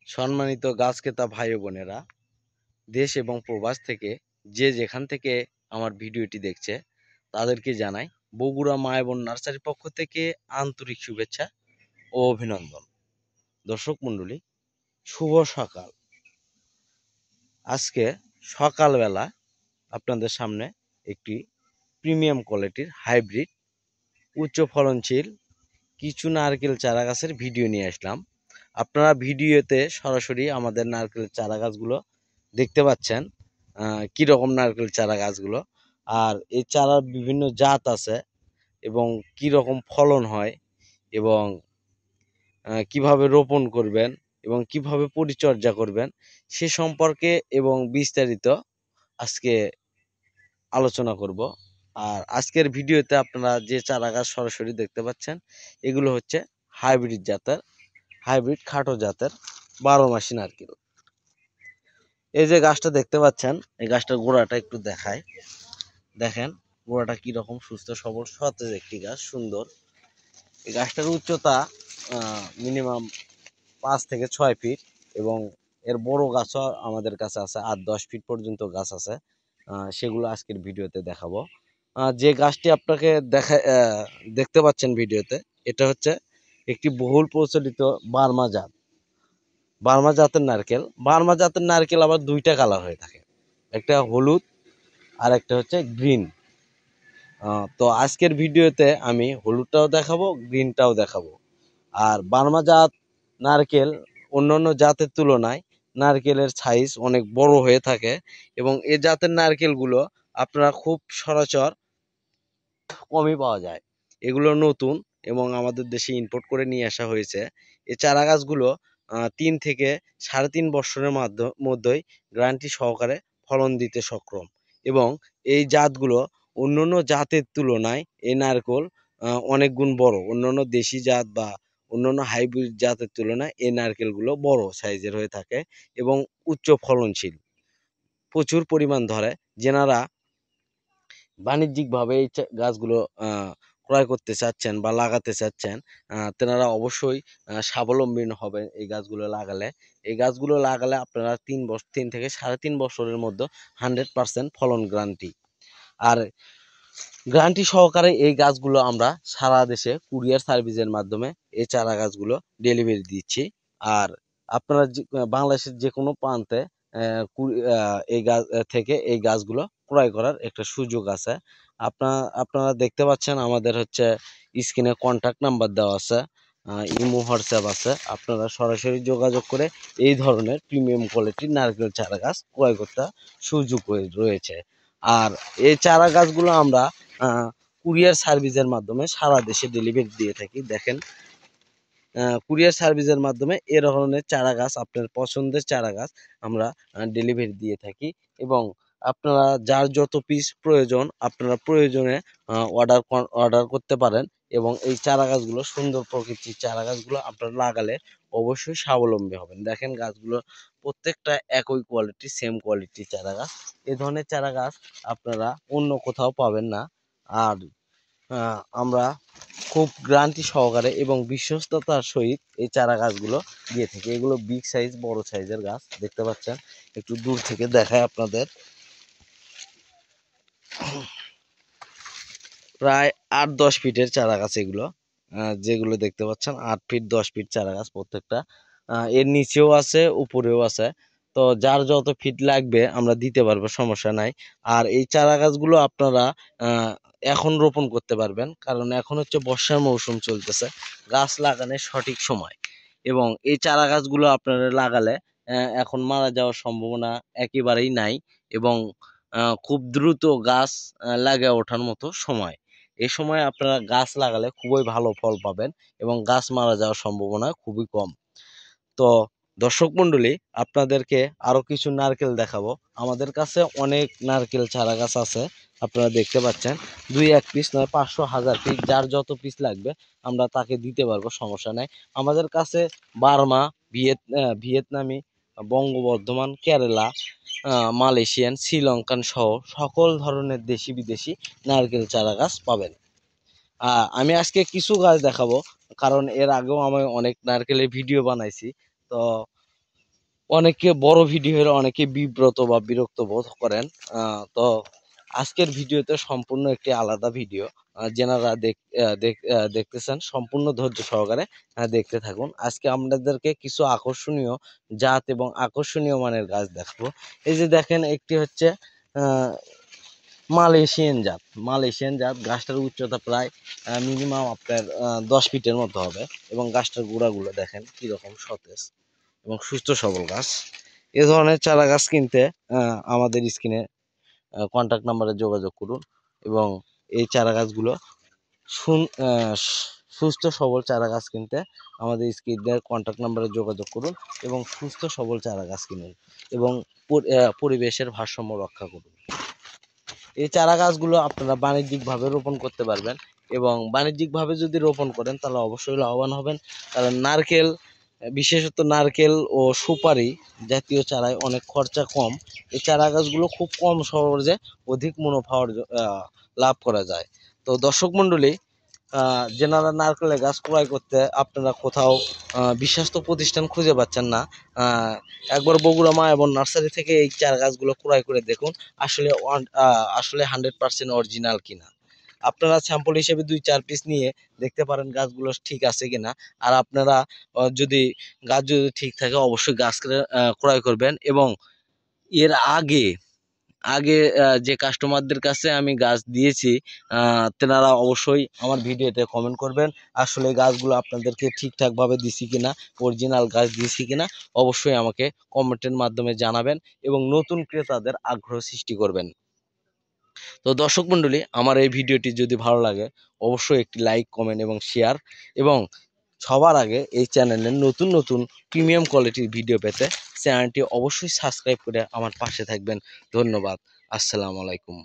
সম্মানিত গাছ ক্রেতা ভাই ও বোনেরা, দেশ এবং প্রবাস থেকে যে যেখান থেকে আমার ভিডিওটি দেখছে তাদেরকে জানাই বগুড়া মায়া বোন নার্সারির পক্ষ থেকে আন্তরিক শুভেচ্ছা ও অভিনন্দন। দর্শক মণ্ডলী, শুভ সকাল। আজকে সকালবেলা আপনাদের সামনে একটি প্রিমিয়াম কোয়ালিটির হাইব্রিড উচ্চ ফলনশীল কিছু নারকেল চারা গাছের ভিডিও নিয়ে আসলাম। আপনারা ভিডিওতে সরাসরি আমাদের নারকেল চারা গাছগুলো দেখতে পাচ্ছেন, কীরকম নারকেল চারা গাছগুলো। আর এই চারার বিভিন্ন জাত আছে এবং কীরকম ফলন হয় এবং কিভাবে রোপণ করবেন এবং কিভাবে পরিচর্যা করবেন সে সম্পর্কে এবং বিস্তারিত আজকে আলোচনা করব। আর আজকের ভিডিওতে আপনারা যে চারা গাছ সরাসরি দেখতে পাচ্ছেন এগুলো হচ্ছে হাইব্রিড খাটো জাতের 12 মাসি নারকেল। এই যে গাছটা দেখতে পাচ্ছেন, এই গাছটার গোড়াটা একটু দেখায়। দেখেন গোড়াটা কিরকম সুস্থ সবল সতেজ একটি গাছ, সুন্দর। এই গাছটার উচ্চতা মিনিমাম 5 থেকে 6 ফিট এবং এর বড় গাছও আমাদের কাছে আছে, 8-10 ফিট পর্যন্ত গাছ আছে। সেগুলো আজকের ভিডিওতে দেখাবো। যে গাছটি আপনাকে দেখতে পাচ্ছেন ভিডিওতে, এটা হচ্ছে একটি বহুল প্রচলিত বার্মা জাত। বার্মা জাতের নারকেল আবার দুইটা কালার হয়ে থাকে, একটা হলুদ আর একটা হচ্ছে গ্রিন। তো আজকের ভিডিওতে আমি হলুদটাও দেখাবো, গ্রিনটাও দেখাবো। আর বার্মা জাত নারকেল অন্যান্য জাতের তুলনায় নারকেলের সাইজ অনেক বড় হয়ে থাকে এবং এ জাতের নারকেলগুলো আপনারা খুব সচরাচর কমই পাওয়া যায়। এগুলো নতুন এবং আমাদের দেশে ইম্পোর্ট করে নিয়ে আসা হয়েছে। এই চারা গাছগুলো 3 থেকে 3.5 বছরের মধ্যেই গ্যারান্টি সহকারে ফলন দিতে সক্ষম এবং এই জাতগুলো অন্যান্য জাতের তুলনায় এই নারকেল অনেক গুণ বড়। অন্যান্য দেশি জাত বা অন্যান্য হাইব্রিড জাতের তুলনায় এই নারকেলগুলো বড় সাইজের হয়ে থাকে এবং উচ্চ ফলনশীল, প্রচুর পরিমাণ ধরে। যেনারা বাণিজ্যিকভাবে এই গাছগুলো ক্রয় করতে চাচ্ছেন বা লাগাতে চাচ্ছেন, তেনারা অবশ্যই স্বাবলম্বী হবেন এই গাছগুলো লাগালে। এই গাছগুলো লাগালে আপনারা 3 থেকে 3.5 বছরের মধ্যে 100% ফলন গ্যারান্টি। আর গ্যারান্টি সহকারে এই গাছগুলো আমরা সারা দেশে কুরিয়ার সার্ভিসের মাধ্যমে এই চারা গাছগুলো ডেলিভারি দিচ্ছি। আর আপনারা বাংলাদেশের যে কোনো প্রান্তে এই গাছ থেকে এই গাছগুলো ক্রয় করার একটা সুযোগ আছে। আপনারা দেখতে পাচ্ছেন আমাদের হচ্ছে স্ক্রিনে কন্ট্যাক্ট নাম্বার দেওয়া আছে, ইমো হোয়াটসঅ্যাপ আছে। আপনারা সরাসরি যোগাযোগ করে এই ধরনের প্রিমিয়াম কোয়ালিটির নারকেল চারা গাছ ক্রয় করতে সুযোগ রয়েছে। আর এই চারা গাছগুলো আমরা কুরিয়ার সার্ভিসের মাধ্যমে সারা দেশে ডেলিভারি দিয়ে থাকি। দেখেন, কুরিয়ার সার্ভিসের মাধ্যমে এ ধরনের চারা গাছ, আপনার পছন্দের চারা গাছ আমরা ডেলিভারি দিয়ে থাকি এবং আপনারা যার যত পিস প্রয়োজন আপনারা প্রয়োজনে অর্ডার করতে পারেন এবং এই চারা গাছগুলো সুন্দর প্রকৃতির চারা গাছগুলো আপনারা লাগালে অবশ্যই স্বাবলম্বী হবেন। দেখেন গাছগুলো প্রত্যেকটা একই কোয়ালিটি, সেম কোয়ালিটির চারা গাছ। এই ধরনের চারা গাছ আপনারা অন্য কোথাও পাবেন না। আর আমরা খুব গ্যারান্টি সহকারে এবং বিশ্বস্ততার সহিত এই চারা গাছগুলো দিয়ে থাকি। এগুলো বিগ সাইজ, বড় সাইজের গাছ দেখতে পাচ্ছেন, একটু দূর থেকে দেখায় আপনাদের। প্রায় 8-10 ফিটের চারা গাছ এগুলো, যেগুলো দেখতে পাচ্ছেন 8 ফিট 10 ফিট চারা গাছ প্রত্যেকটা। এর নিচেও আছে, উপরেও আছে। তো যার যত ফিট লাগবে আমরা দিতে পারবো, সমস্যা নাই। আর এই চারা গাছগুলো আপনারা এখন রোপণ করতে পারবেন, কারণ এখন হচ্ছে বর্ষার মৌসুম চলতেছে, গাছ লাগানোর সঠিক সময়। এবং এই চারা গাছগুলো আপনারা লাগালে এখন মারা যাওয়ার সম্ভাবনা একেবারেই নাই এবং খুব দ্রুত গাছ লাগে ওঠার মতো সময়। এই সময় আপনারা গাছ লাগালে খুবই ভালো ফল পাবেন এবং গাছ মারা যাওয়ার সম্ভাবনা খুবই কম। তো দর্শক মণ্ডলী, আপনাদেরকে আরো কিছু নারকেল দেখাবো। আমাদের কাছে অনেক নারকেল চারা গাছ আছে, আপনারা দেখতে পাচ্ছেন। 2-1 পিস নয়, 500-1000 পিস, যার যত পিস লাগবে আমরা তাকে দিতে পারবো, সমস্যা নাই। আমাদের কাছে বার্মা, ভিয়েতনামি, বঙ্গবর্ধমান, কেরালা, মালয়েশিয়ান, শ্রীলঙ্কান সহ সকল ধরনের দেশি বিদেশি নারকেল চারা গাছ পাবেন। আমি আজকে কিছু গাছ দেখাবো, কারণ এর আগেও আমি অনেক নারকেলের ভিডিও বানাইছি। তো অনেকে বড় ভিডিও হলে অনেকে বিব্রত বা বিরক্ত বোধ করেন। তো আজকের ভিডিওতে সম্পূর্ণ একটি আলাদা ভিডিও, যেনারা দেখতেছেন সম্পূর্ণ ধৈর্য সহকারে দেখতে থাকুন। আজকে আপনাদেরকে কিছু আকর্ষণীয় জাত এবং আকর্ষণীয় মানের গাছ দেখাবো। এই যে দেখেন, একটি হচ্ছে মালয়েশিয়ান জাত গাছটার উচ্চতা প্রায় মিনিমাম আপনার 10 ফিটের মতো হবে, এবং গাছটার গোড়াগুলো দেখেন কিরকম সতেজ এবং সুস্থ সবল গাছ। এ ধরনের চারা গাছ কিনতে আমাদের স্ক্রিনে কন্ট্যাক্ট নাম্বারে যোগাযোগ করুন, এবং এই চারা গাছগুলো সুস্থ সবল চারা গাছ কিনতে আমাদের স্ক্রিনের কন্ট্যাক্ট নাম্বারে যোগাযোগ করুন, এবং সুস্থ সবল চারা গাছ কিনুন, এবং পরিবেশের ভারসাম্য রক্ষা করুন। এই চারা গাছগুলো আপনারা বাণিজ্যিকভাবে রোপণ করতে পারবেন, এবং বাণিজ্যিকভাবে যদি রোপণ করেন তাহলে অবশ্যই লাভবান হবেন। কারণ নারকেল, বিশেষত নারকেল ও সুপারি জাতীয় চারায় অনেক খরচা কম। এই চারা গাছগুলো খুব কম খরচে অধিক মুনাফা লাভ করা যায়। তো দর্শক মণ্ডলী, যেনারা নারকেলের গাছ ক্রয় করতে আপনারা কোথাও বিশ্বস্ত প্রতিষ্ঠান খুঁজে পাচ্ছেন না, একবার বগুড়া মা এবং নার্সারি থেকে এই চারা গাছগুলো ক্রয় করে দেখুন আসলে 100% অরিজিনাল কিনা। আপনারা স্যাম্পল হিসেবে 2-4 পিস নিয়ে দেখতে পারেন গাছগুলো ঠিক আছে কিনা। আর আপনারা যদি গাছ যদি ঠিক থাকে অবশ্যই গাছ ক্রয় করবেন। এবং এর আগে আগে যে কাস্টমারদের কাছে আমি গাছ দিয়েছি, তেনারা অবশ্যই আমার ভিডিওতে কমেন্ট করবেন আসলে গাছগুলো আপনাদেরকে ঠিকঠাকভাবে দিছি কিনা, অরিজিনাল গাছ দিয়েছি কিনা। অবশ্যই আমাকে কমেন্টের মাধ্যমে জানাবেন এবং নতুন ক্রেতাদের আগ্রহ সৃষ্টি করবেন। তো দর্শক মণ্ডলী, আমার এই ভিডিওটি যদি ভালো লাগে অবশ্যই একটি লাইক, কমেন্ট এবং শেয়ার, এবং সবার আগে এই চ্যানেলের নতুন নতুন প্রিমিয়াম কোয়ালিটির ভিডিও পেতে চ্যানেলটি অবশ্যই সাবস্ক্রাইব করে আমার পাশে থাকবেন। ধন্যবাদ। আসসালামু আলাইকুম।